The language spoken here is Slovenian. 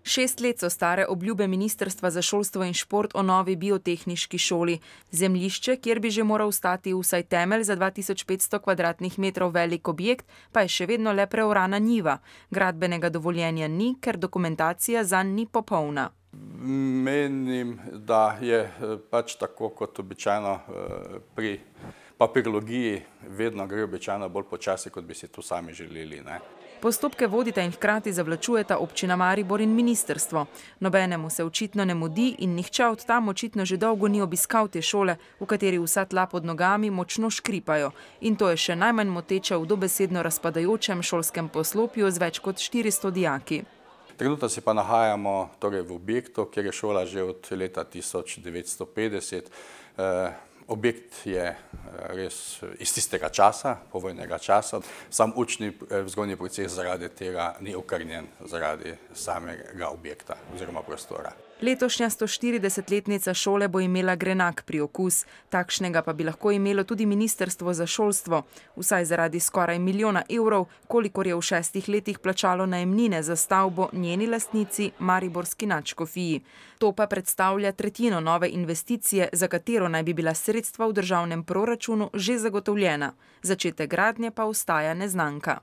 6 let so stare obljube Ministrstva za šolstvo in šport o novi biotehniški šoli. Zemljišče, kjer bi že moral stati vsaj temelj za 2500 kvadratnih metrov velik objekt, pa je še vedno le preorana njiva. Gradbenega dovoljenja ni, ker dokumentacija zanj ni popolna. Menim, da je pač tako kot običajno pri papirologiji, vedno gre običajno bolj počasi, kot bi si to sami želeli, ne. Postopke vodita in hkrati zavlačujeta občina Maribor in ministrstvo. Nobenemu se očitno ne mudi in nihče od tam očitno že dolgo ni obiskal te šole, v kateri vsa tla pod nogami močno škripajo. In to je še najmanj moteče v dobesedno razpadajočem šolskem poslopju z več kot 400 dijaki. Trenutno se pa nahajamo torej v objektu, kjer je šola že od leta 1950. Objekt je res iz tistega časa, povojnega časa. Sam učni vzgojni proces zaradi tega ni okrnjen zaradi samega objekta oziroma prostora. Letošnja 140-letnica šole bo imela grenak priokus. Takšnega pa bi lahko imelo tudi Ministrstvo za šolstvo, vsaj zaradi skoraj 1 milijona evrov, kolikor je v 6 letih plačalo najemnine za stavbo njeni lastnici mariborski nadškofiji. To pa predstavlja tretjino nove investicije, za katero naj bi bila sredstva v državnem proračunu že zagotovljena. Začetek gradnje pa ostaja neznanka.